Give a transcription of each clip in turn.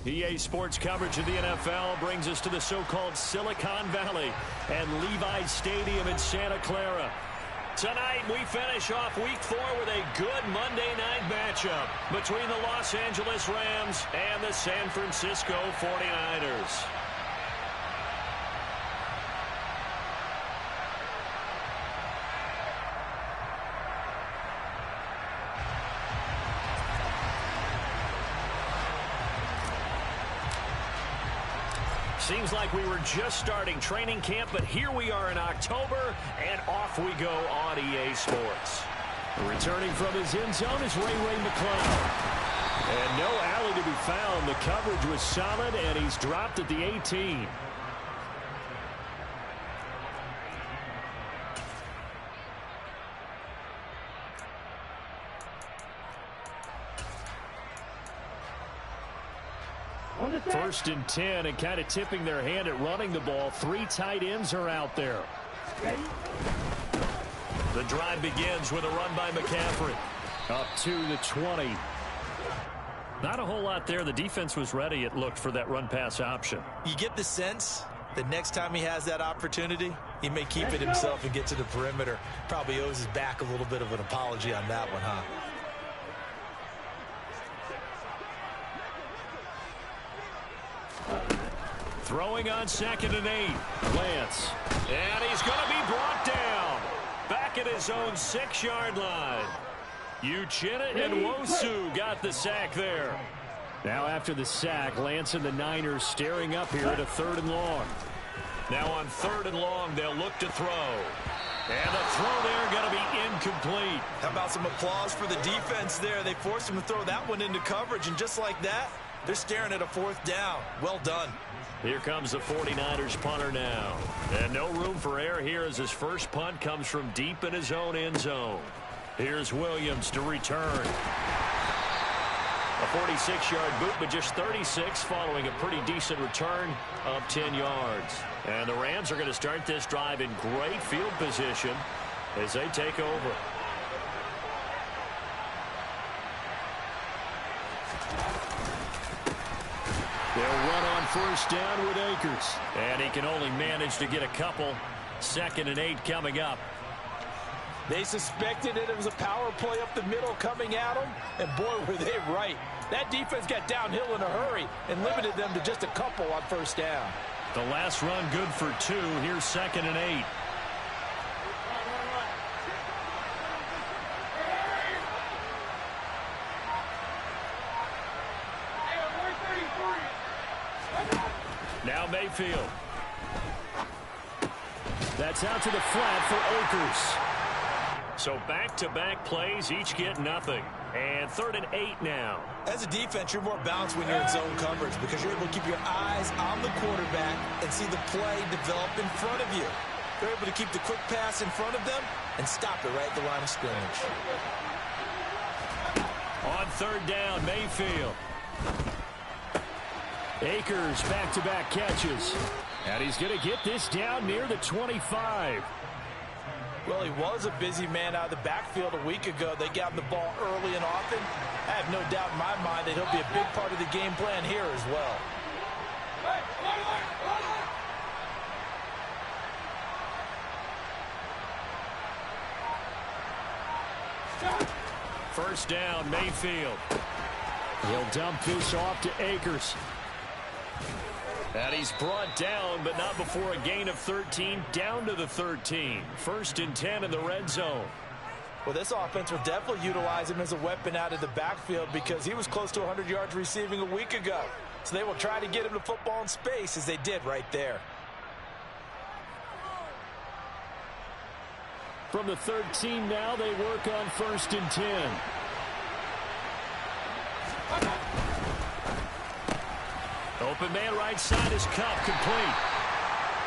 EA Sports coverage of the NFL brings us to the so-called Silicon Valley and Levi's Stadium in Santa Clara. Tonight, we finish off Week 4 with a good Monday night matchup between the Los Angeles Rams and the San Francisco 49ers. Seems like we were just starting training camp, but here we are in October, and off we go on EA Sports. Returning from his end zone is Ray McCloud. And no alley to be found. The coverage was solid, and he's dropped at the 18. First and 10, and kind of tipping their hand at running the ball. 3 tight ends are out there. The drive begins with a run by McCaffrey. Up to the 20. Not a whole lot there. The defense was ready, it looked, for that run-pass option. You get the sense that next time he has that opportunity, he may keep it himself and get to the perimeter. Probably owes his back a little bit of an apology on that one, huh? Throwing on 2nd and 8. Lance. And he's going to be brought down. Back at his own 6-yard line. Uchenna and Nwosu got the sack there. Now after the sack, Lance and the Niners staring up here at a 3rd and long. Now on 3rd and long, they'll look to throw. And the throw there going to be incomplete. How about some applause for the defense there? They forced him to throw that one into coverage, and just like that, they're staring at a 4th down. Well done. Here comes the 49ers punter now. And no room for error here as his first punt comes from deep in his own end zone. Here's Williams to return. A 46-yard boot, but just 36 following a pretty decent return of 10 yards. And the Rams are going to start this drive in great field position as they take over. They'll run on 1st down with Akers. And he can only manage to get a couple. 2nd and 8 coming up. They suspected it was a power play up the middle coming at them, and boy, were they right. That defense got downhill in a hurry and limited them to just a couple on 1st down. The last run good for 2. Here's 2nd and 8. Now Mayfield. That's out to the flat for Akers. So back-to-back plays, each get nothing. And 3rd and 8 now. As a defense, you're more balanced when you're in zone coverage because you're able to keep your eyes on the quarterback and see the play develop in front of you. They're able to keep the quick pass in front of them and stop it right at the line of scrimmage. On 3rd down, Mayfield. Akers back-to-back catches. And he's going to get this down near the 25. Well, he was a busy man out of the backfield a week ago. They got him the ball early and often. I have no doubt in my mind that he'll be a big part of the game plan here as well. First down, Mayfield. He'll dump this off to Akers. And he's brought down, but not before a gain of 13, down to the 13. 1st and 10 in the red zone. Well, this offense will definitely utilize him as a weapon out of the backfield because he was close to 100 yards receiving a week ago. So they will try to get him the football in space as they did right there. From the 13 now, they work on 1st and 10. Open man right side is Kupp, complete.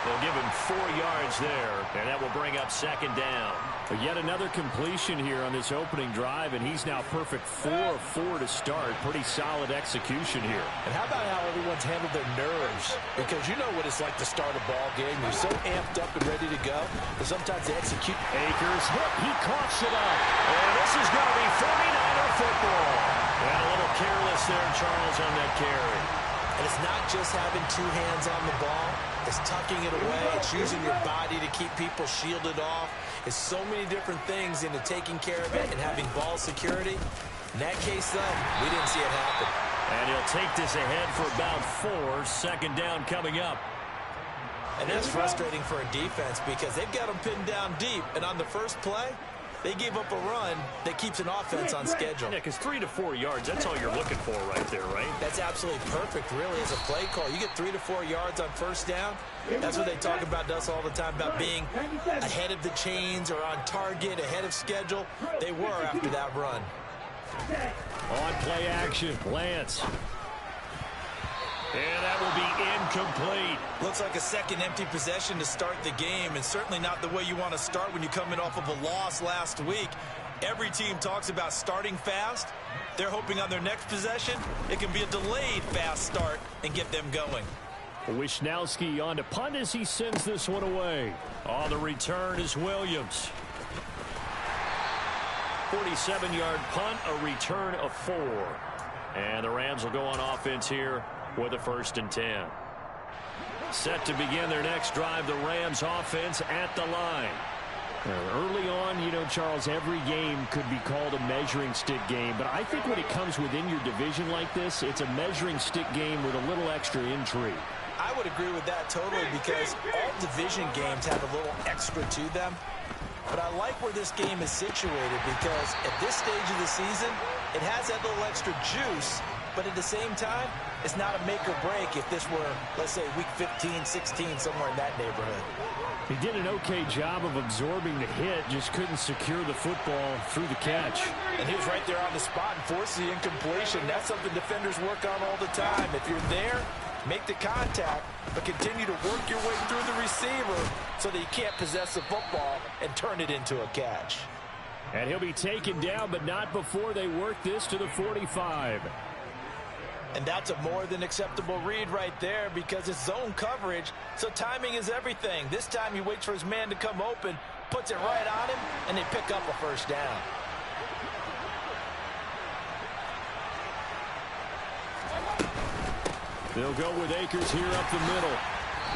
They'll give him 4 yards there, and that will bring up 2nd down. But yet another completion here on this opening drive, and he's now perfect 4 of 4 to start. Pretty solid execution here. And how about how everyone's handled their nerves? Because you know what it's like to start a ball game. You're so amped up and ready to go, but sometimes they execute. Akers hit. He coughs it up. And this is going to be 49er football. And a little careless there, Charles, on that carry. And it's not just having two hands on the ball. It's tucking it away. It's using your body to keep people shielded off. It's so many different things into taking care of it and having ball security. In that case, though, we didn't see it happen. And he'll take this ahead for about 4. Second down coming up. And that's frustrating for a defense because they've got them pinned down deep. And on the first play, they gave up a run that keeps an offense on schedule. Yeah, because 3 to 4 yards, that's all you're looking for right there, right? That's absolutely perfect, really, as a play call. You get 3 to 4 yards on first down. That's what they talk about to us all the time, about being ahead of the chains or on target, ahead of schedule. They were after that run. On play action, Lance. And that will be incomplete. Looks like a second empty possession to start the game, and certainly not the way you want to start when you're coming off of a loss last week. Every team talks about starting fast. They're hoping on their next possession, it can be a delayed fast start and get them going. Wisnowski on to punt as he sends this one away. On the return is Williams. 47-yard punt, a return of 4. And the Rams will go on offense here with a 1st and 10. Set to begin their next drive, the Rams offense at the line. Early on, you know, Charles, every game could be called a measuring stick game, but I think when it comes within your division like this, it's a measuring stick game with a little extra intrigue. I would agree with that totally because all division games have a little extra to them. But I like where this game is situated because at this stage of the season, it has that little extra juice, but at the same time, it's not a make or break if this were, let's say, week 15, 16, somewhere in that neighborhood. He did an okay job of absorbing the hit, just couldn't secure the football through the catch. And he was right there on the spot and forced the incompletion. That's something defenders work on all the time. If you're there, make the contact, but continue to work your way through the receiver so that you can't possess the football and turn it into a catch. And he'll be taken down, but not before they work this to the 45. And that's a more than acceptable read right there because it's zone coverage, so timing is everything. This time he waits for his man to come open, puts it right on him, and they pick up a 1st down. They'll go with Akers here up the middle.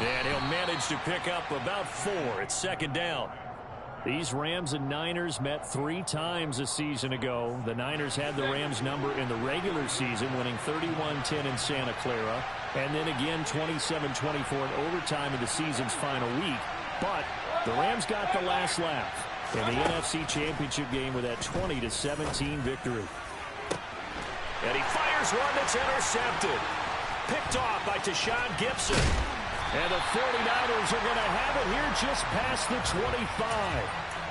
And he'll manage to pick up about 4. It's 2nd down. These Rams and Niners met 3 times a season ago. The Niners had the Rams number in the regular season, winning 31-10 in Santa Clara, and then again 27-24 in overtime in the season's final week. But the Rams got the last laugh in the NFC Championship game with that 20-17 victory. And he fires one that's intercepted. Picked off by Tashawn Gibson. And the 49ers are going to have it here just past the 25.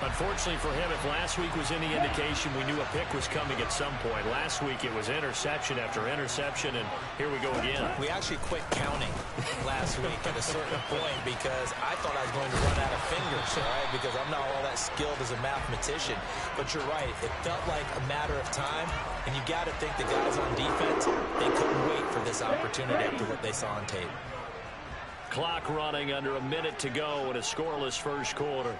Unfortunately for him, if last week was any indication, we knew a pick was coming at some point. Last week it was interception after interception, and here we go again. We actually quit counting last week at a certain point because I thought I was going to run out of fingers, all right, because I'm not all that skilled as a mathematician. But you're right. It felt like a matter of time, and you got to think the guys on defense, they couldn't wait for this opportunity after what they saw on tape. Clock running under a minute to go in a scoreless first quarter.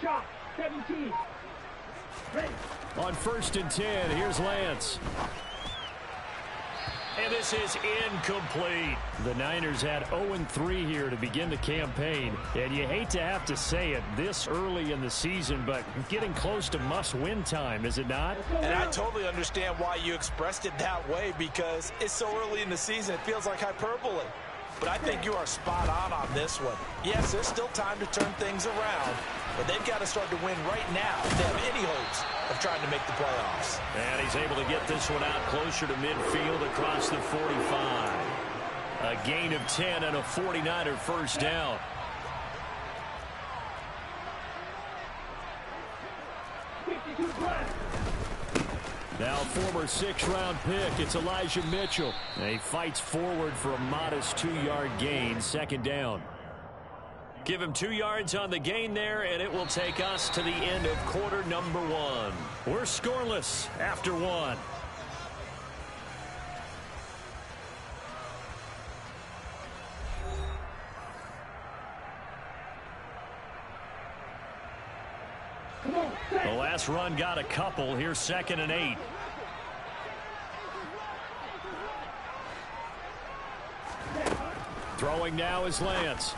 Shot 17. Ready. On 1st and 10, here's Lance. And this is incomplete. The Niners had 0-3 here to begin the campaign. And you hate to have to say it this early in the season, but getting close to must-win time, is it not? And I totally understand why you expressed it that way because it's so early in the season, it feels like hyperbole. But I think you are spot on this one. Yes, there's still time to turn things around, but they've got to start to win right now if they have any hopes of trying to make the playoffs. And he's able to get this one out closer to midfield across the 45. A gain of 10 and a 49er 1st down. Now former 6th-round pick, it's Elijah Mitchell. And he fights forward for a modest 2-yard gain, 2nd down. Give him 2 yards on the gain there, and it will take us to the end of quarter number 1. We're scoreless after 1. The last run got a couple. Here's 2nd and 8. Throwing now is Lance.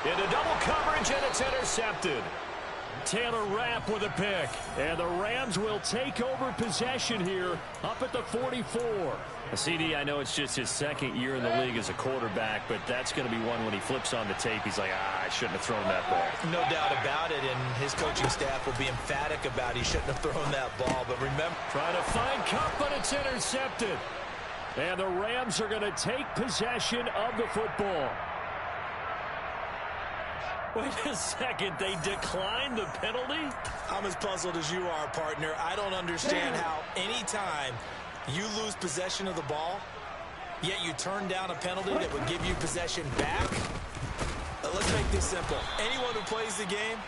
Into double coverage, and it's intercepted. Taylor Rapp with a pick. And the Rams will take over possession here up at the 44. CD, I know it's just his 2nd year in the league as a quarterback, but that's going to be one when he flips on the tape. He's like, I shouldn't have thrown that ball. No doubt about it, and his coaching staff will be emphatic about he shouldn't have thrown that ball. But remember, trying to find Kupp, but it's intercepted. And the Rams are going to take possession of the football. Wait a second, they declined the penalty? I'm as puzzled as you are, partner. I don't understand how any time you lose possession of the ball, yet you turn down a penalty that would give you possession back. Let's make this simple. Anyone who plays the game,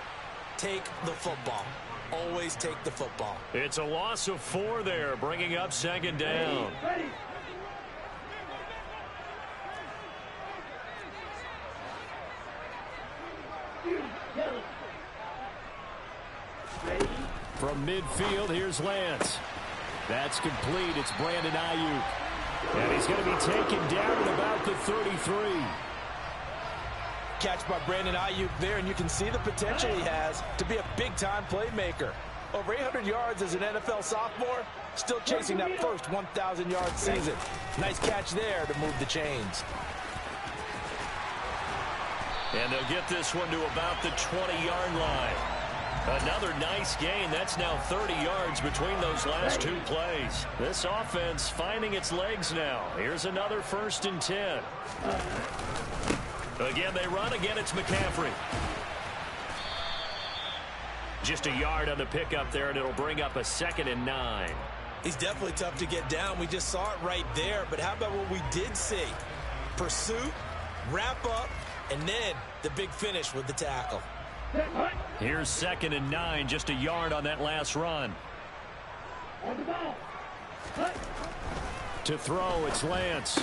take the football. Always take the football. It's a loss of 4 there, bringing up 2nd down. Ready. From midfield, here's Lance. That's complete. It's Brandon Ayuk. And he's going to be taken down at about the 33. Catch by Brandon Ayuk there, and you can see the potential he has to be a big-time playmaker. Over 800 yards as an NFL sophomore, still chasing that first 1,000-yard season. Nice catch there to move the chains. And they'll get this one to about the 20-yard line. Another nice gain. That's now 30 yards between those last 2 plays. This offense finding its legs now. Here's another 1st and 10. Again, they run. Again, it's McCaffrey. Just a yard on the pickup there, and it'll bring up a 2nd and 9. He's definitely tough to get down. We just saw it right there. But how about what we did see? Pursuit, wrap up, and then the big finish with the tackle. Here's 2nd and 9, just a yard on that last run. On the ball. To throw, it's Lance.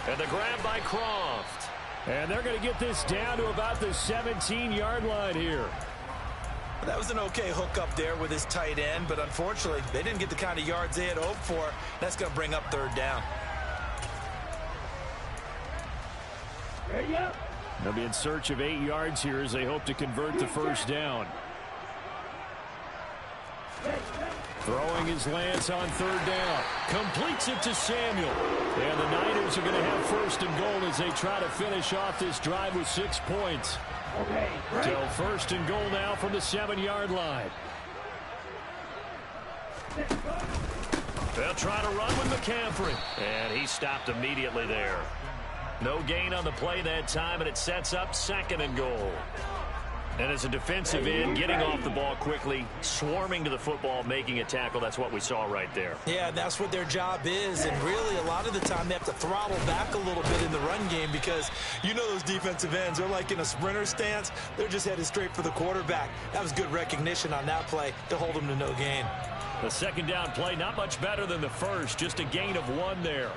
And the grab by Croft. And they're going to get this down to about the 17-yard line here. That was an okay hook up there with his tight end, but unfortunately, they didn't get the kind of yards they had hoped for. That's going to bring up 3rd down. Ready up. They'll be in search of 8 yards here as they hope to convert the 1st down. Throwing his Lance on 3rd down. Completes it to Samuel. And the Niners are going to have 1st and goal as they try to finish off this drive with 6 points. Okay. Till 1st and goal now from the 7-yard line. They'll try to run with McCaffrey. And he stopped immediately there. No gain on the play that time, and it sets up 2nd and goal. And as a defensive end, getting off the ball quickly, swarming to the football, making a tackle, that's what we saw right there. Yeah, that's what their job is, and really a lot of the time they have to throttle back a little bit in the run game because you know those defensive ends, they're like in a sprinter stance. They're just headed straight for the quarterback. That was good recognition on that play to hold them to no gain. The 2nd down play, not much better than the first, just a gain of 1 there.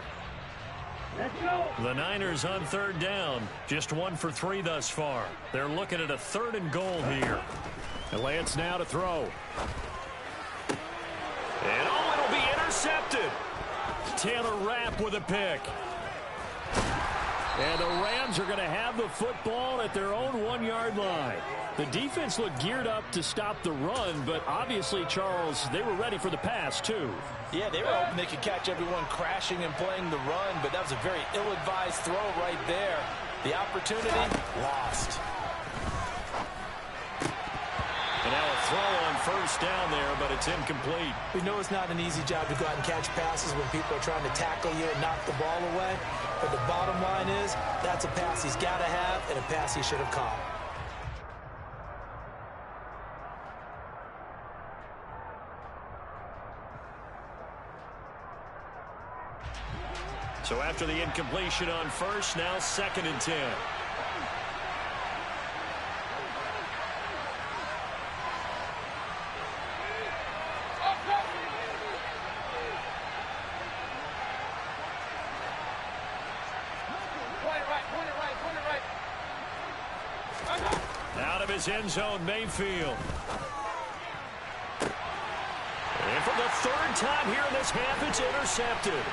Let's go. The Niners on 3rd down, just 1 for 3 thus far. They're looking at a 3rd and goal here. And Lance now to throw. And it'll be intercepted. Taylor Rapp with a pick. And the Rams are going to have the football at their own 1-yard line. The defense looked geared up to stop the run, but obviously, Charles, they were ready for the pass, too. Yeah, they were hoping they could catch everyone crashing and playing the run, but that was a very ill-advised throw right there. The opportunity, lost. And now a throw on 1st down there, but it's incomplete. We know it's not an easy job to go out and catch passes when people are trying to tackle you and knock the ball away. But the bottom line is, that's a pass he's got to have and a pass he should have caught. So after the incompletion on 1st, now 2nd and 10. Out of his end zone, Mayfield. And for the third time here in this half, it's intercepted.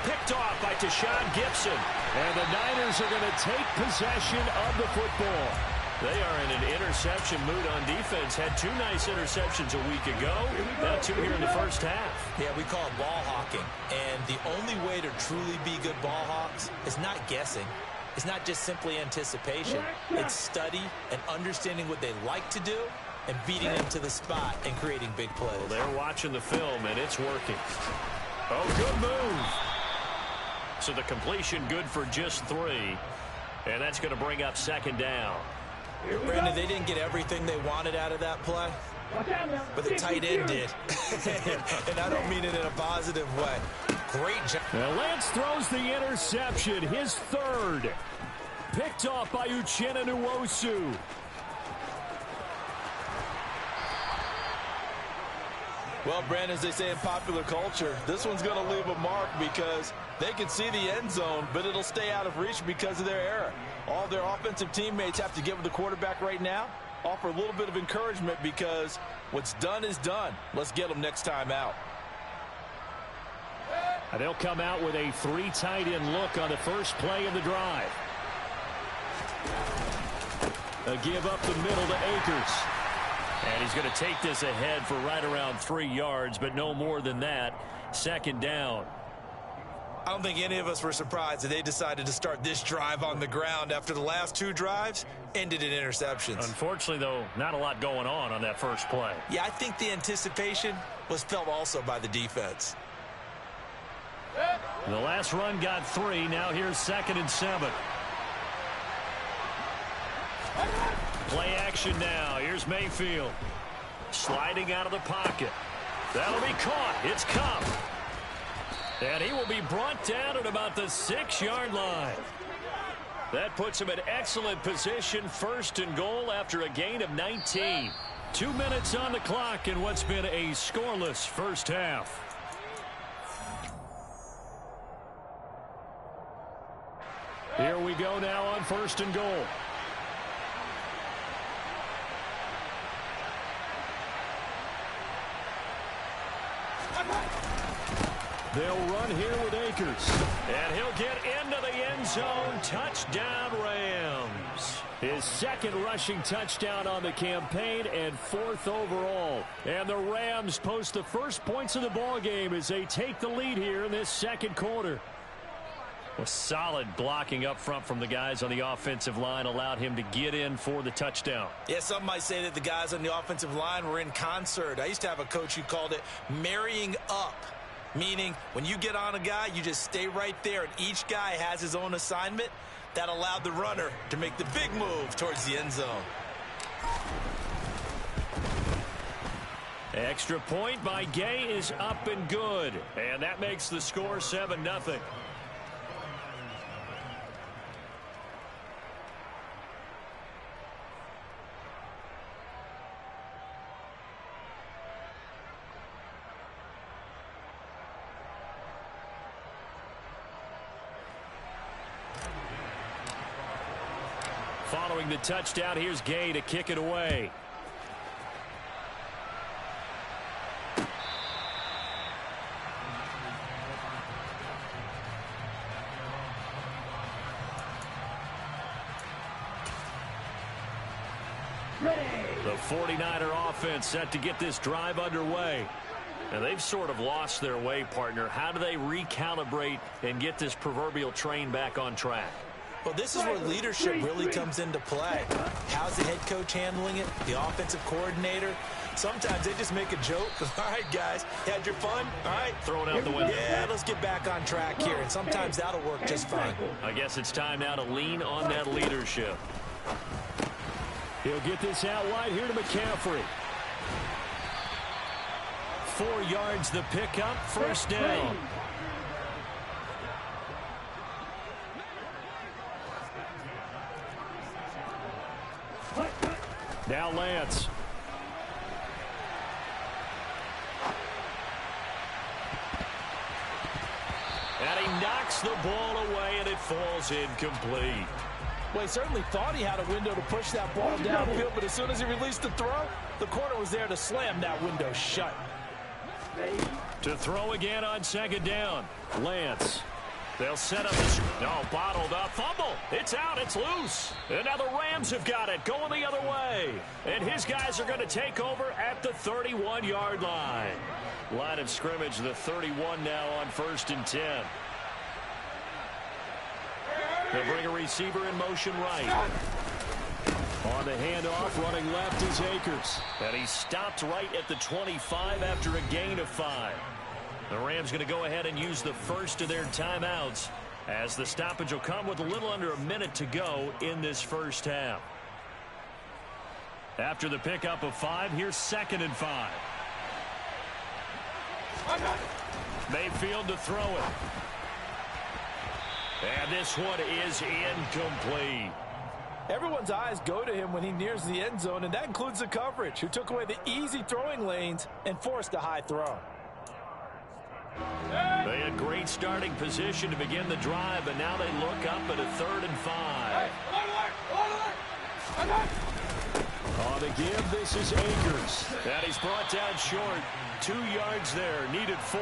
Picked off by Tashaun Gipson. And the Niners are going to take possession of the football. They are in an interception mood on defense. Had 2 nice interceptions a week ago. Now 2 here in the first half. Yeah, we call it ball hawking. And the only way to truly be good ball hawks is not guessing. It's not just simply anticipation. It's study and understanding what they like to do and beating them to the spot and creating big plays. Well, they're watching the film, and it's working. Oh, good move. So the completion good for just 3. And that's going to bring up second down. Brandon, they didn't get everything they wanted out of that play, but the tight end did. And I don't mean it in a positive way. Great job. Now Lance throws the interception, his 3rd. Picked off by Uchenna Nwosu. Well, Brandon, as they say in popular culture, this one's going to leave a mark because they can see the end zone, but it'll stay out of reach because of their error. All their offensive teammates have to get with the quarterback right now, offer a little bit of encouragement because what's done is done. Let's get them next time out. And they'll come out with a 3 tight end look on the first play of the drive. A give up the middle to Akers. And he's going to take this ahead for right around 3 yards, but no more than that. Second down. I don't think any of us were surprised that they decided to start this drive on the ground after the last 2 drives ended in interceptions. Unfortunately, though, not a lot going on that first play. Yeah, I think the anticipation was felt also by the defense. The last run got 3. Now here's 2nd and 7. Play action now. Here's Mayfield. Sliding out of the pocket. That'll be caught. It's Kupp. And he will be brought down at about the 6-yard line. That puts him in excellent position. 1st and goal after a gain of 19. 2 minutes on the clock in what's been a scoreless first half. Here we go now on 1st and goal. They'll run here with Akers. And he'll get into the end zone. Touchdown, Rams. His 2nd rushing touchdown on the campaign and 4th overall. And the Rams post the first points of the ball game as they take the lead here in this 2nd quarter. Well, solid blocking up front from the guys on the offensive line allowed him to get in for the touchdown. Yeah, some might say that the guys on the offensive line were in concert. I used to have a coach who called it marrying up. Meaning, when you get on a guy, you just stay right there, and each guy has his own assignment. That allowed the runner to make the big move towards the end zone. Extra point by Gay is up and good. And that makes the score 7-0. Following the touchdown, here's Gay to kick it away. The 49er offense set to get this drive underway. And they've sort of lost their way, partner. How do they recalibrate and get this proverbial train back on track? Well, this is where leadership really comes into play. How's the head coach handling it? The offensive coordinator? Sometimes they just make a joke. All right, guys, had your fun? All right. Throw it out the window. Yeah, let's get back on track here. And sometimes that'll work just fine. I guess it's time now to lean on that leadership. He'll get this out wide here to McCaffrey. 4 yards the pickup, first down. Now Lance. And he knocks the ball away, and it falls incomplete. Well, he certainly thought he had a window to push that ball downfield, but as soon as he released the throw, the corner was there to slam that window shut. To throw again on second down. Lance. They'll set up the... No, bottled up. Fumble. It's out. It's loose. And now the Rams have got it. Going the other way. And his guys are going to take over at the 31-yard line. Line of scrimmage, the 31 now on 1st and 10. They'll bring a receiver in motion right. On the handoff, running left is Akers. And he stopped right at the 25 after a gain of 5. The Rams going to go ahead and use the first of their timeouts as the stoppage will come with a little under a minute to go in this first half. After the pickup of 5, here's 2nd and 5. Mayfield to throw it. And this one is incomplete. Everyone's eyes go to him when he nears the end zone, and that includes the coverage, who took away the easy throwing lanes and forced a high throw. They had great starting position to begin the drive, but now they look up at a 3rd and 5. On the give, this is Akers. And he's brought down short. 2 yards there, needed 4.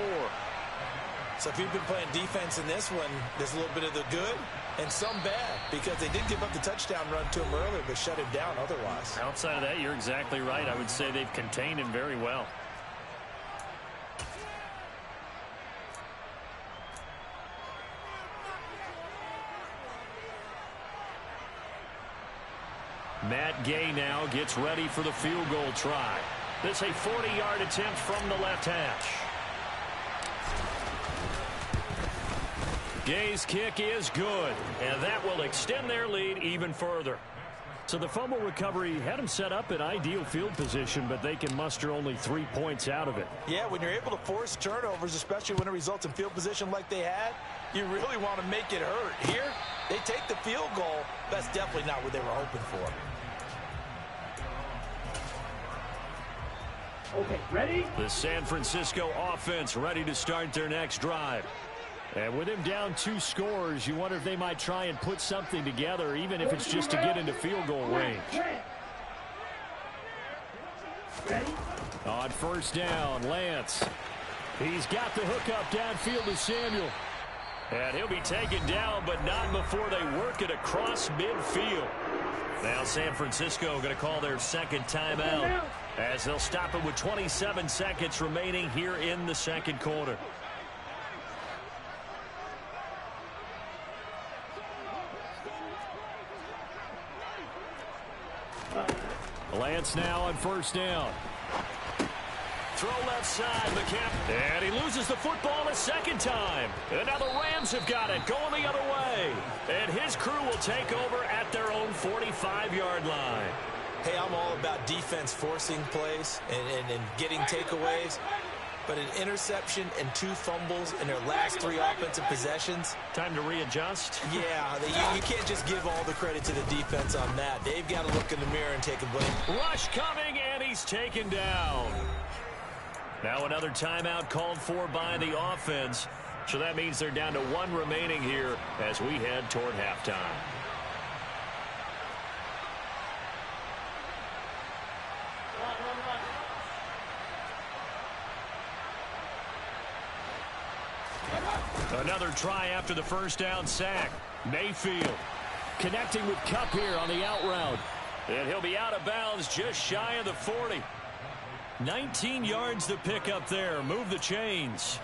So if you've been playing defense in this one, there's a little bit of the good and some bad, because they did give up the touchdown run to him earlier, but shut him down otherwise. Outside of that, you're exactly right. I would say they've contained him very well. Matt Gay now gets ready for the field goal try. This a 40-yard attempt from the left hash. Gay's kick is good, and that will extend their lead even further. So the fumble recovery had them set up in ideal field position, but they can muster only 3 points out of it. Yeah, when you're able to force turnovers, especially when it results in field position like they had, you really want to make it hurt. Here, they take the field goal. That's definitely not what they were hoping for. Okay, ready? The San Francisco offense ready to start their next drive. And with him down 2 scores, you wonder if they might try and put something together, even if it's just to get into field goal range. Ready? On 1st down, Lance. He's got the hook up downfield to Samuel. And he'll be taken down, but not before they work it across midfield. Now San Francisco going to call their 2nd timeout as they'll stop it with 27 seconds remaining here in the 2nd quarter. Lance now on 1st down. Throw left side, McCaffrey. And he loses the football a 2nd time. And now the Rams have got it, going the other way. And his crew will take over at their own 45-yard line. Hey, I'm all about defense forcing plays and getting takeaways. But an interception and 2 fumbles in their last 3 offensive possessions. Time to readjust. Yeah, you can't just give all the credit to the defense on that. They've got to look in the mirror and take a blame. Rush coming, and he's taken down. Now another timeout called for by the offense. So that means they're down to 1 remaining here as we head toward halftime. Another try after the 1st down sack. Mayfield connecting with Kupp here on the out route. And he'll be out of bounds just shy of the 40. 19 yards to pick up there. Move the chains.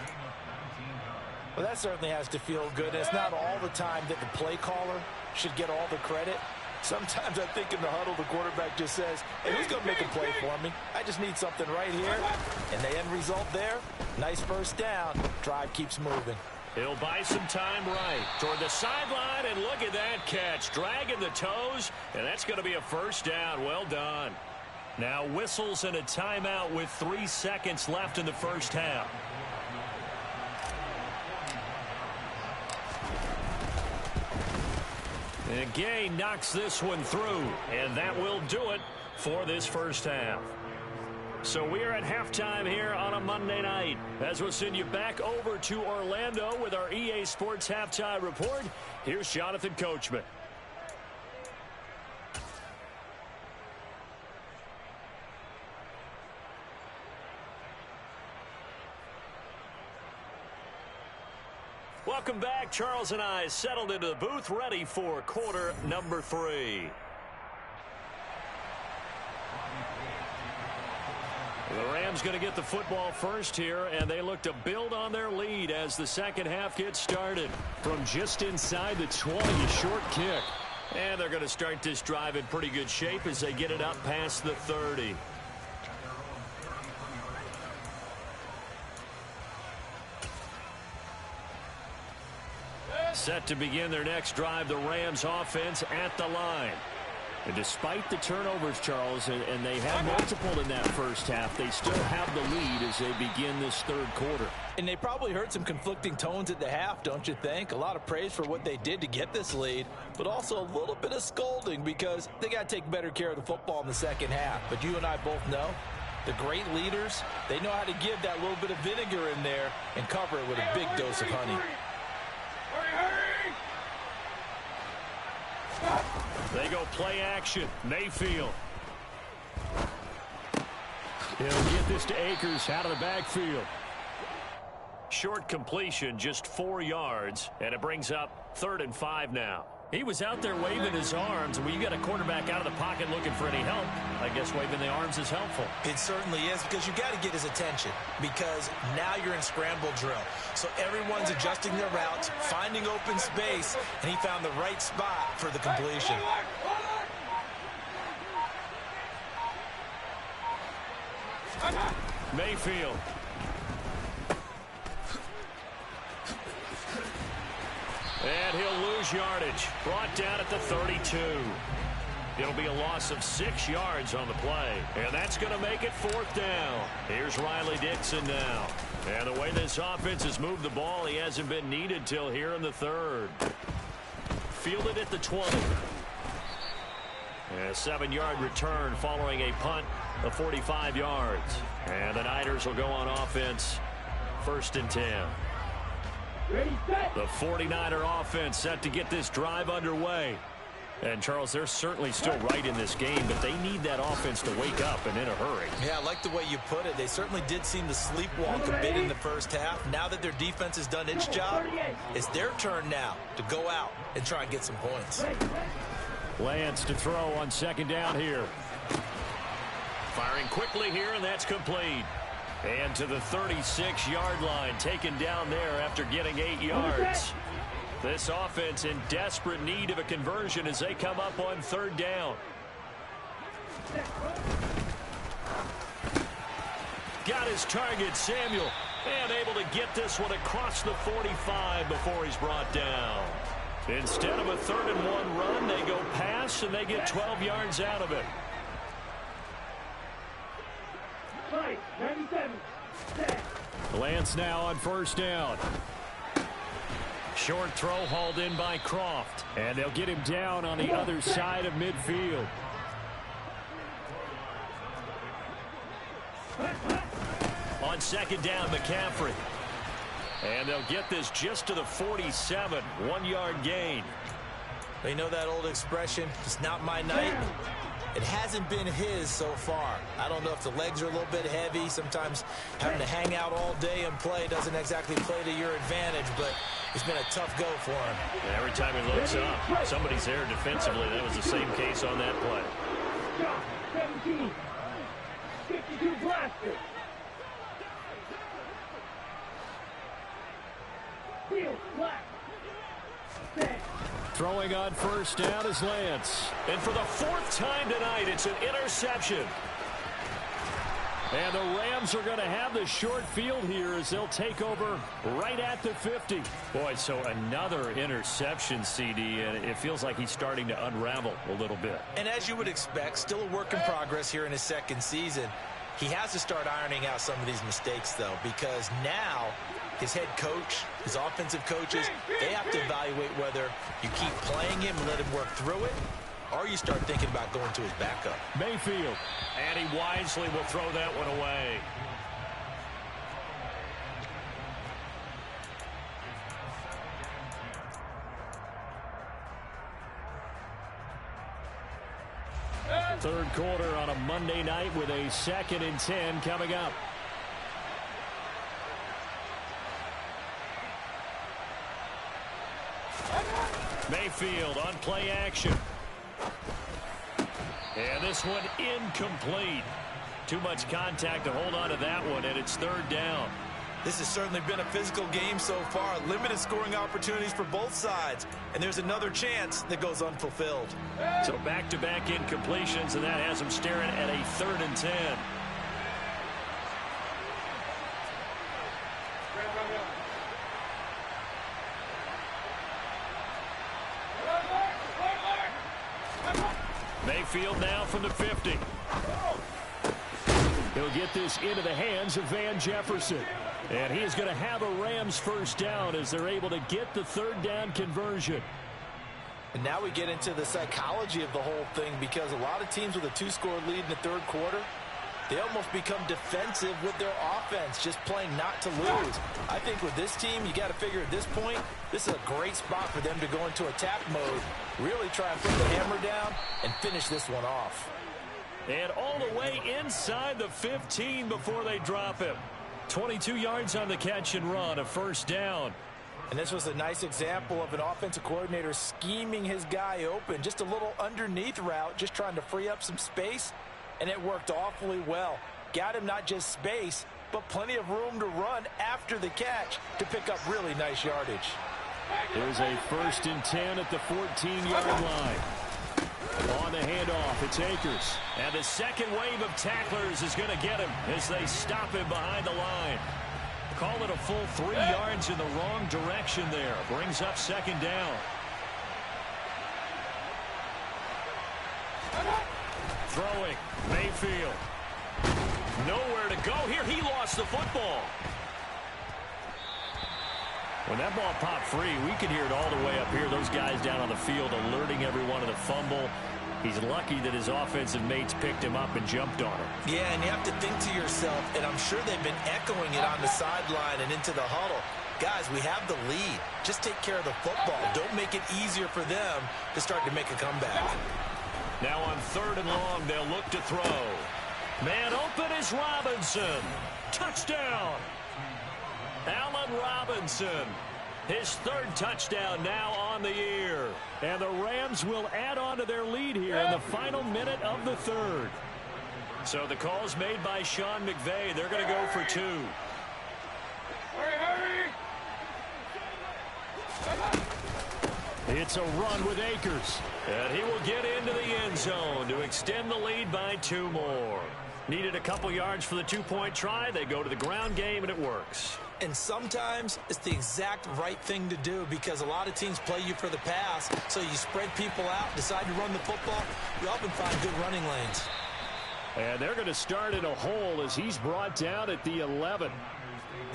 Well, that certainly has to feel good. It's not all the time that the play caller should get all the credit. Sometimes I think in the huddle, the quarterback just says, hey, who's going to make a play for me? I just need something right here. And the end result there, nice 1st down. Drive keeps moving. He'll buy some time right toward the sideline, and look at that catch. Dragging the toes, and that's going to be a 1st down. Well done. Now whistles and a timeout with 3 seconds left in the 1st half. And Gay knocks this one through, and that will do it for this 1st half. So we are at halftime here on a Monday night as we'll send you back over to Orlando with our EA Sports Halftime Report. Here's Jonathan Coachman. Welcome back. Charles and I settled into the booth, ready for quarter number 3. The Rams going to get the football first here, and they look to build on their lead as the second half gets started. From just inside the 20, a short kick. And they're going to start this drive in pretty good shape as they get it up past the 30. Set to begin their next drive, the Rams offense at the line. And despite the turnovers, Charles, and they have multiple in that first half, they still have the lead as they begin this third quarter. And they probably heard some conflicting tones at the half, don't you think? A lot of praise for what they did to get this lead, but also a little bit of scolding because they got to take better care of the football in the second half. But you and I both know the great leaders, they know how to give that little bit of vinegar in there and cover it with a big dose of honey. They go play action. Mayfield. He'll get this to Akers out of the backfield. Short completion, just 4 yards, and it brings up 3rd and 5 now. He was out there waving his arms, and when you got a quarterback out of the pocket looking for any help, I guess waving the arms is helpful. It certainly is, because you got to get his attention, because now you're in scramble drill. So everyone's adjusting their routes, finding open space, and he found the right spot for the completion. Mayfield. And he'll lose yardage. Brought down at the 32. It'll be a loss of 6 yards on the play. And that's going to make it 4th down. Here's Riley Dixon now. And the way this offense has moved the ball, he hasn't been needed till here in the 3rd. Fielded at the 20. And a 7-yard return following a punt of 45 yards. And the Niners will go on offense. 1st and 10. The 49er offense set to get this drive underway. And, Charles, they're certainly still right in this game, but they need that offense to wake up and in a hurry. Yeah, I like the way you put it. They certainly did seem to sleepwalk a bit in the first half. Now that their defense has done its job, it's their turn now to go out and try and get some points. Lance to throw on 2nd down here. Firing quickly here, and that's complete. And to the 36-yard line, taken down there after getting 8 yards. This offense in desperate need of a conversion as they come up on 3rd down. Got his target, Samuel, and able to get this one across the 45 before he's brought down. Instead of a 3rd and 1 run, they go pass, and they get 12 yards out of it. 97. Lance now on 1st down. Short throw hauled in by Croft. And they'll get him down on the other side of midfield. On 2nd down, McCaffrey. And they'll get this just to the 47. 1-yard gain. They know that old expression, it's not my night. It hasn't been his so far. I don't know if the legs are a little bit heavy. Sometimes having to hang out all day and play doesn't exactly play to your advantage, but it's been a tough go for him. And every time he looks up, somebody's there defensively. That was the same case on that play. 17. 52 blaster. Field black. Throwing on 1st down is Lance. And for the 4th time tonight, it's an interception. And the Rams are going to have the short field here as they'll take over right at the 50. Boy, so another interception, CD, and it feels like he's starting to unravel a little bit. And as you would expect, still a work in progress here in his 2nd season. He has to start ironing out some of these mistakes, though, because now his head coach, his offensive coaches, they have to evaluate whether you keep playing him and let him work through it, or you start thinking about going to his backup. Mayfield. And he wisely will throw that one away. Third quarter on a Monday night with a 2nd and 10 coming up. Mayfield on play action. And this one incomplete. Too much contact to hold on to that one, and it's third down. This has certainly been a physical game so far. Limited scoring opportunities for both sides. And there's another chance that goes unfulfilled. So back-to-back incompletions, and that has them staring at a 3rd and 10. Mayfield now from the 50. He'll get this into the hands of Van Jefferson. And he is going to have a Rams first down as they're able to get the 3rd down conversion. And now we get into the psychology of the whole thing, because a lot of teams with a 2-score lead in the 3rd quarter, they almost become defensive with their offense, just playing not to lose. I think with this team, you got to figure at this point, this is a great spot for them to go into attack mode, really try and put the hammer down and finish this one off. And all the way inside the 15 before they drop him. 22 yards on the catch and run, a first down. And this was a nice example of an offensive coordinator scheming his guy open. Just a little underneath route, just trying to free up some space, and it worked awfully well. Got him not just space, but plenty of room to run after the catch to pick up really nice yardage. There's a 1st and 10 at the 14-yard line. On the handoff, it's Akers. And the second wave of tacklers is going to get him as they stop him behind the line. Call it a full 3 yards in the wrong direction there. Brings up 2nd down. Throwing, Mayfield. Nowhere to go here. He lost the football. When that ball popped free, we could hear it all the way up here. Those guys down on the field alerting everyone of the fumble. He's lucky that his offensive mates picked him up and jumped on him. Yeah, and you have to think to yourself, and I'm sure they've been echoing it on the sideline and into the huddle. Guys, we have the lead. Just take care of the football. Don't make it easier for them to start to make a comeback. Now on 3rd and long, they'll look to throw. Man open is Robinson. Touchdown. Allen Robinson. His 3rd touchdown now on the year. And the Rams will add on to their lead here in the final minute of the 3rd. So the call's made by Sean McVay. They're going to go for 2. It's a run with Akers. And he will get into the end zone to extend the lead by 2 more. Needed a couple yards for the 2-point try. They go to the ground game, and it works. And sometimes it's the exact right thing to do, because a lot of teams play you for the pass, so you spread people out, decide to run the football. You often find good running lanes. And they're going to start in a hole as he's brought down at the 11.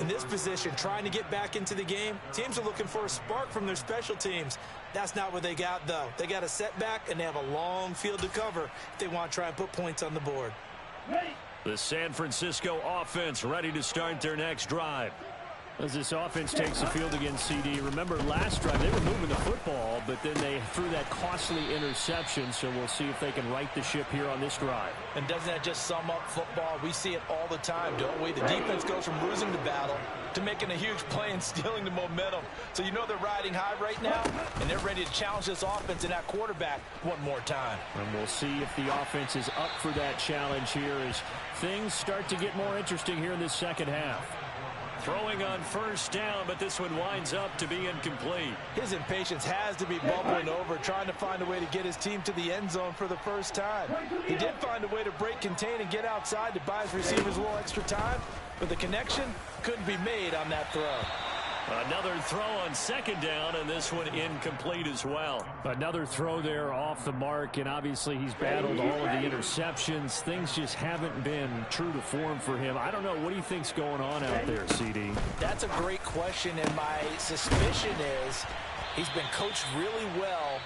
In this position, trying to get back into the game, teams are looking for a spark from their special teams. That's not what they got, though. They got a setback, and they have a long field to cover if they want to try and put points on the board. The San Francisco offense ready to start their next drive. As this offense takes the field against CD, remember last drive they were moving the football, but then they threw that costly interception, so we'll see if they can right the ship here on this drive. And doesn't that just sum up football? We see it all the time, don't we? The defense goes from losing the battle to making a huge play and stealing the momentum. So you know they're riding high right now, and they're ready to challenge this offense and that quarterback one more time. And we'll see if the offense is up for that challenge here as things start to get more interesting here in this second half. Throwing on 1st down, but this one winds up to be incomplete. His impatience has to be bubbling over, trying to find a way to get his team to the end zone for the first time. He did find a way to break, contain, and get outside to buy his receivers a little extra time, but the connection couldn't be made on that throw. Another throw on 2nd down, and this one incomplete as well. Another throw there off the mark, and obviously he's battled all of the interceptions. Things just haven't been true to form for him. I don't know. What do you think's going on out there, CD? That's a great question, and my suspicion is he's been coached really well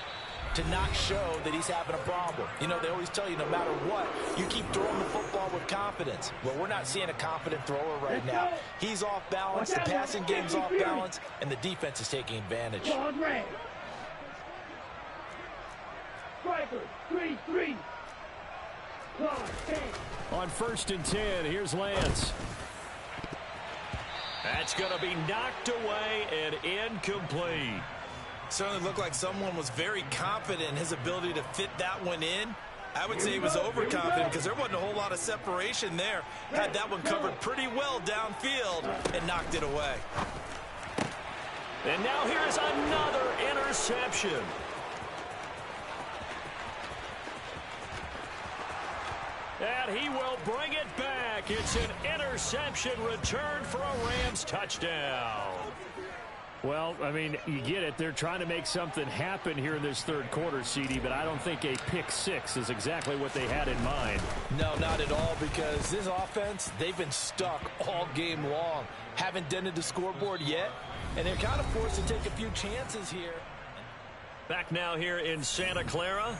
to not show that he's having a problem. You know, they always tell you no matter what, you keep throwing the football with confidence. Well, we're not seeing a confident thrower right now. He's off balance, the passing game's off balance, and the defense is taking advantage. Strikers, 3-3. On 1st and 10, here's Lance. That's going to be knocked away and incomplete. Certainly looked like someone was very confident in his ability to fit that one in. I would say he was overconfident because there wasn't a whole lot of separation there. Had that one covered pretty well downfield and knocked it away. And now here's another interception. And he will bring it back. It's an interception return for a Rams touchdown. Well, I mean, you get it. They're trying to make something happen here in this third quarter, CD, but I don't think a pick six is exactly what they had in mind. No, not at all, because this offense, they've been stuck all game long. Haven't dented the scoreboard yet, and they're kind of forced to take a few chances here. Back now here in Santa Clara,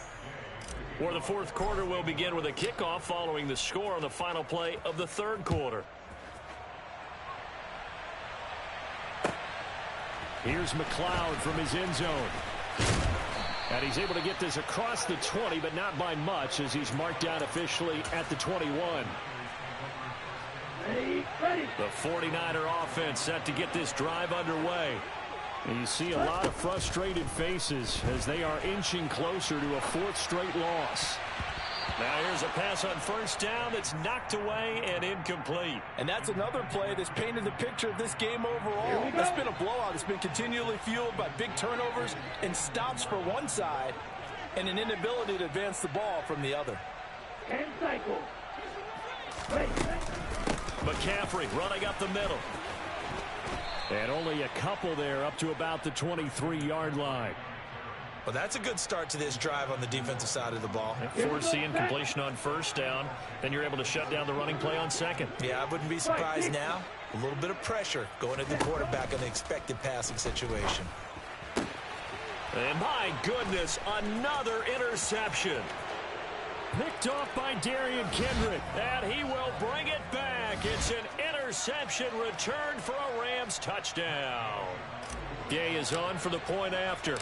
where the fourth quarter will begin with a kickoff following the score on the final play of the third quarter. Here's McLeod from his end zone. And he's able to get this across the 20, but not by much, as he's marked down officially at the 21. The 49er offense set to get this drive underway. And you see a lot of frustrated faces as they are inching closer to a fourth straight loss. Now here's a pass on first down that's knocked away and incomplete. And that's another play that's painted the picture of this game overall. It's been a blowout. It's been continually fueled by big turnovers and stops for one side and an inability to advance the ball from the other. And cycle. McCaffrey running up the middle. And only a couple there up to about the 23-yard line. Well, that's a good start to this drive on the defensive side of the ball. Forcing completion on first down. Then you're able to shut down the running play on second. Yeah, I wouldn't be surprised now. A little bit of pressure going at the quarterback in the expected passing situation. And my goodness, another interception. Picked off by Darian Kendrick. And he will bring it back. It's an interception return for a Rams touchdown. Gay is on for the point after.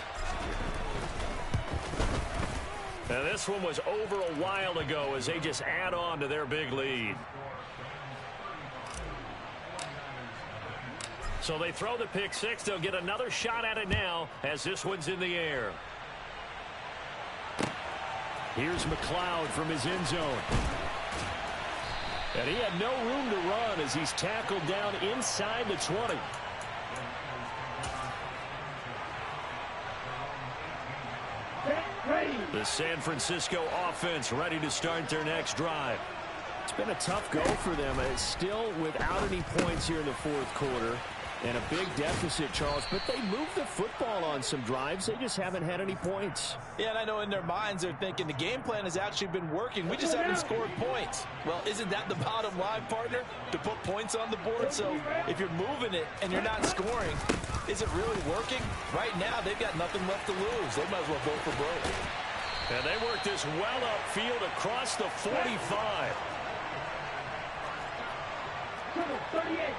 Now this one was over a while ago as they just add on to their big lead. So they throw the pick six. They'll get another shot at it now as this one's in the air. Here's McLeod from his end zone. And he had no room to run as he's tackled down inside the 20. The San Francisco offense ready to start their next drive. It's been a tough go for them. It's still without any points here in the fourth quarter. And a big deficit, Charles. But they moved the football on some drives. They just haven't had any points. Yeah, and I know in their minds they're thinking the game plan has actually been working. We just haven't scored points. Well, isn't that the bottom line, partner? To put points on the board. So if you're moving it and you're not scoring, is it really working? Right now, they've got nothing left to lose. They might as well vote for broke. And they work this well upfield across the 45. 38.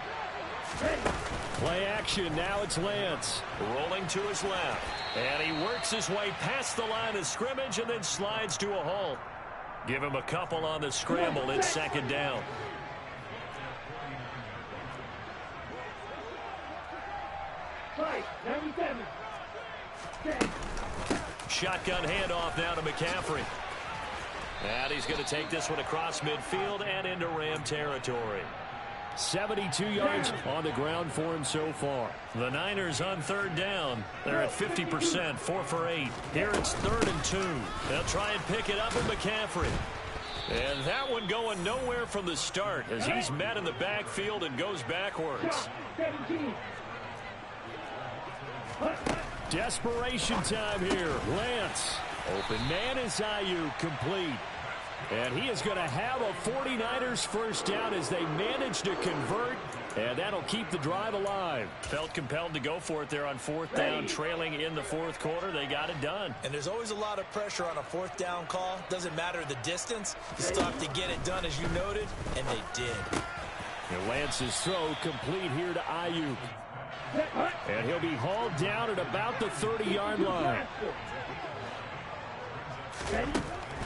Play action. Now it's Lance. Rolling to his left. And he works his way past the line of scrimmage and then slides to a halt. Give him a couple on the scramble. It's second down. Fight. 97. Shotgun handoff now to McCaffrey. And he's going to take this one across midfield and into Ram territory. 72 yards on the ground for him so far. The Niners on third down. They're at 50%, 4 for 8. Here it's 3rd and 2. They'll try and pick it up with McCaffrey. And that one going nowhere from the start as he's met in the backfield and goes backwards. 17. Desperation time here. Lance. Open man is Ayuk, complete. And he is going to have a 49ers first down as they manage to convert. And that'll keep the drive alive. Felt compelled to go for it there on fourth down, trailing in the fourth quarter. They got it done. And there's always a lot of pressure on a fourth down call. Doesn't matter the distance. You still have to get it done, as you noted, and they did. And Lance's throw complete here to Ayuk. And he'll be hauled down at about the 30-yard line.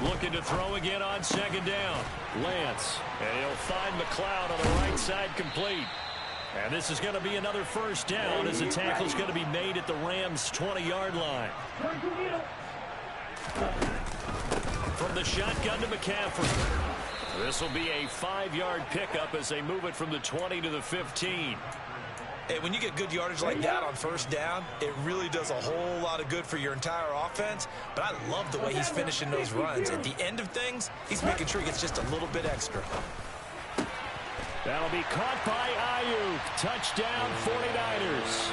Looking to throw again on second down. Lance. And he'll find McLeod on the right side complete. And this is going to be another first down as the tackle is going to be made at the Rams' 20-yard line. From the shotgun to McCaffrey. This will be a 5-yard pickup as they move it from the 20 to the 15. Hey, when you get good yardage like that on first down, it really does a whole lot of good for your entire offense. But I love the way he's finishing those runs. At the end of things, he's making sure he gets just a little bit extra. That'll be caught by Ayuk. Touchdown, 49ers.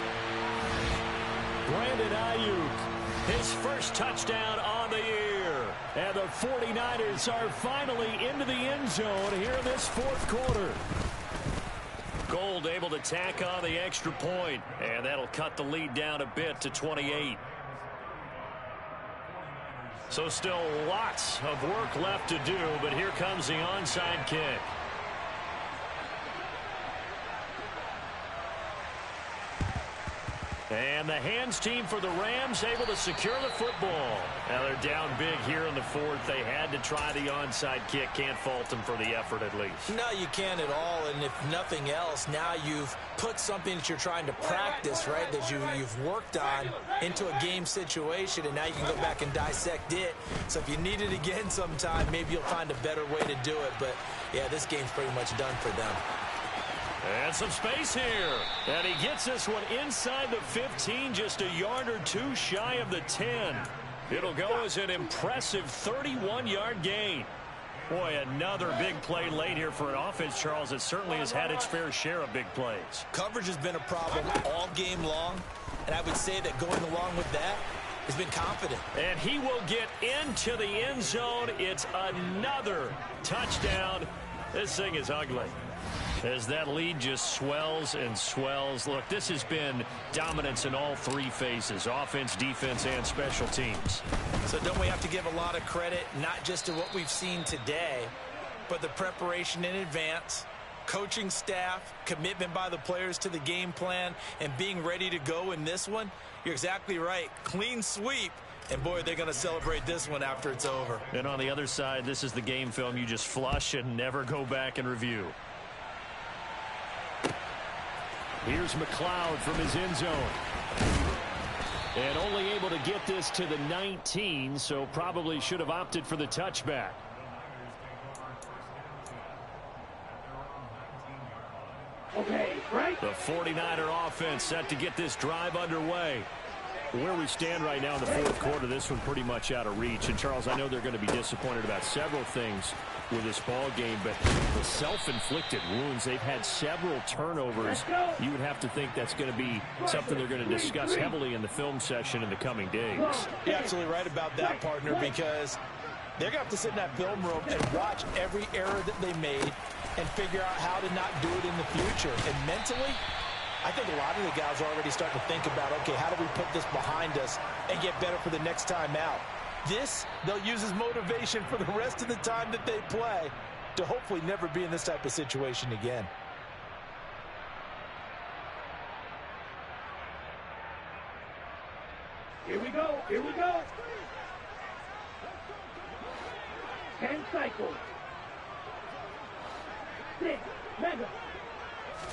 Brandon Ayuk, his first touchdown on the year. And the 49ers are finally into the end zone here in this fourth quarter. Gold able to tack on the extra point, and that'll cut the lead down a bit to 28. So still lots of work left to do, but here comes the onside kick. And the hands team for the Rams able to secure the football. Now they're down big here in the fourth. They had to try the onside kick. Can't fault them for the effort at least. No, you can't at all. And if nothing else, now you've put something that you're trying to practice, right, that you've worked on into a game situation, and now you can go back and dissect it. So if you need it again sometime, maybe you'll find a better way to do it. But, yeah, this game's pretty much done for them. And some space here. And he gets this one inside the 15, just a yard or two shy of the 10. It'll go as an impressive 31-yard gain. Boy, another big play late here for an offense, Charles, that certainly has had its fair share of big plays. Coverage has been a problem all game long, and I would say that going along with that has been confident. And he will get into the end zone. It's another touchdown. This thing is ugly. As that lead just swells and swells. Look, this has been dominance in all three phases, offense, defense, and special teams. So don't we have to give a lot of credit, not just to what we've seen today, but the preparation in advance, coaching staff, commitment by the players to the game plan, and being ready to go in this one? You're exactly right. Clean sweep. And, boy, they're going to celebrate this one after it's over. And on the other side, this is the game film you just flush and never go back and review. Here's McLeod from his end zone. And only able to get this to the 19, so probably should have opted for the touchback. Okay, right? The 49er offense set to get this drive underway. Where we stand right now in the fourth quarter, this one pretty much out of reach. And, Charles, I know they're going to be disappointed about several things with this ball game, but the self-inflicted wounds, they've had several turnovers. You would have to think that's going to be something they're going to discuss heavily in the film session in the coming days. You're absolutely right about that, partner, because they're going to have to sit in that film room and watch every error that they made and figure out how to not do it in the future. And mentally, I think a lot of the guys are already starting to think about, okay, how do we put this behind us and get better for the next time out? This, they'll use as motivation for the rest of the time that they play to hopefully never be in this type of situation again. Here we go. Here we go. 10 cycles. 6. Mega.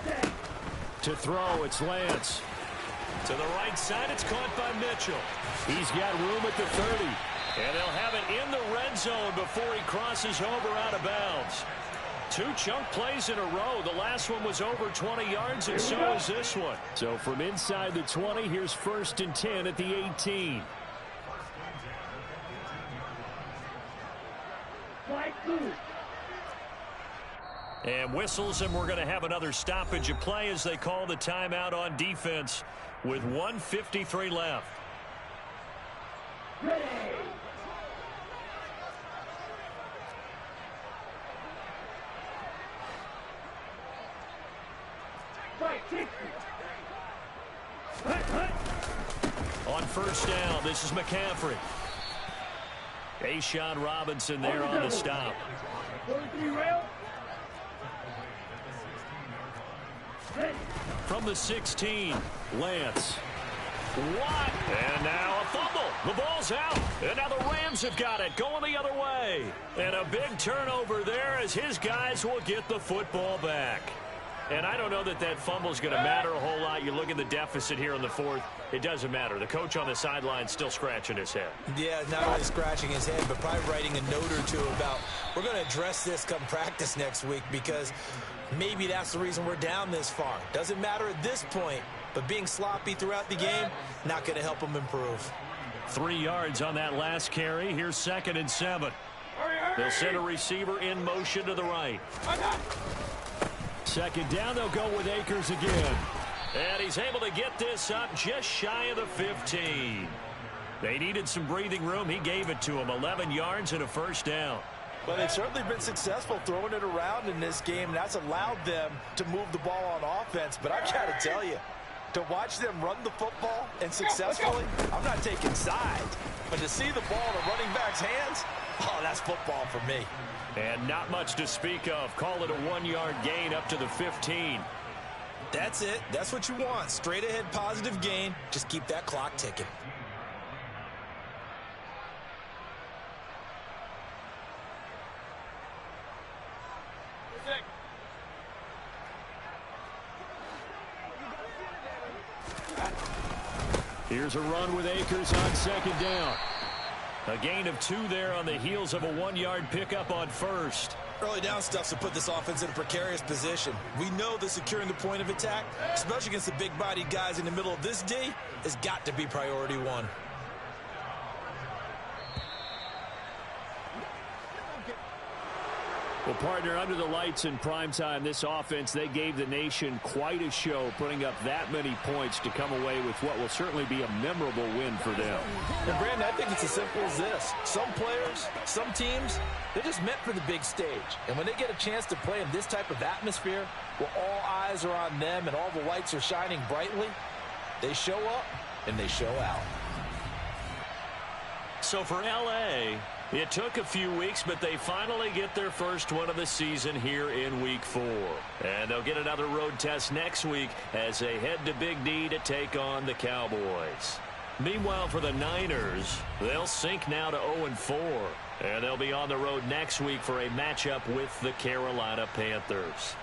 7. To throw, it's Lance. To the right side, it's caught by Mitchell. He's got room at the 30. And they'll have it in the red zone before he crosses over out of bounds. 2 chunk plays in a row. The last one was over 20 yards, and so is this one. So from inside the 20, here's 1st and 10 at the 18. And whistles, and we're going to have another stoppage of play as they call the timeout on defense with 1:53 left. Ready. On first down, this is McCaffrey. A'Shawn Robinson there on the stop. 43 rail. From the 16, Lance. What? And now a fumble. The ball's out. And now the Rams have got it, going the other way. And a big turnover there as his guys will get the football back. And I don't know that that fumble is going to matter a whole lot. You look at the deficit here in the fourth. It doesn't matter. The coach on the sideline still scratching his head. Yeah, not only scratching his head, but probably writing a note or two about, we're going to address this come practice next week, because maybe that's the reason we're down this far. Doesn't matter at this point, but being sloppy throughout the game, not going to help them improve. 3 yards on that last carry. Here's 2nd and 7. They'll send a receiver in motion to the right. 2nd down, they'll go with Akers again. And he's able to get this up just shy of the 15. They needed some breathing room. He gave it to him. 11 yards and a first down. But they've certainly been successful throwing it around in this game, and that's allowed them to move the ball on offense. But I've got to tell you, to watch them run the football and successfully, I'm not taking sides. But to see the ball in a running back's hands, oh, that's football for me. And not much to speak of. Call it a 1-yard gain up to the 15. That's it. That's what you want. Straight ahead positive gain. Just keep that clock ticking. Here's a run with Akers on 2nd down. A gain of 2 there on the heels of a 1-yard pickup on 1st. Early down stuff to put this offense in a precarious position. We know that securing the point of attack, especially against the big-bodied guys in the middle of this D, has got to be priority 1. Well, partner, under the lights in primetime, this offense, they gave the nation quite a show, putting up that many points to come away with what will certainly be a memorable win for them. And Brandon, I think it's as simple as this. Some players, some teams, they're just meant for the big stage. And when they get a chance to play in this type of atmosphere, where all eyes are on them and all the lights are shining brightly, they show up and they show out. So for L.A., it took a few weeks, but they finally get their first one of the season here in Week 4. And they'll get another road test next week as they head to Big D to take on the Cowboys. Meanwhile, for the Niners, they'll sink now to 0-4. And they'll be on the road next week for a matchup with the Carolina Panthers.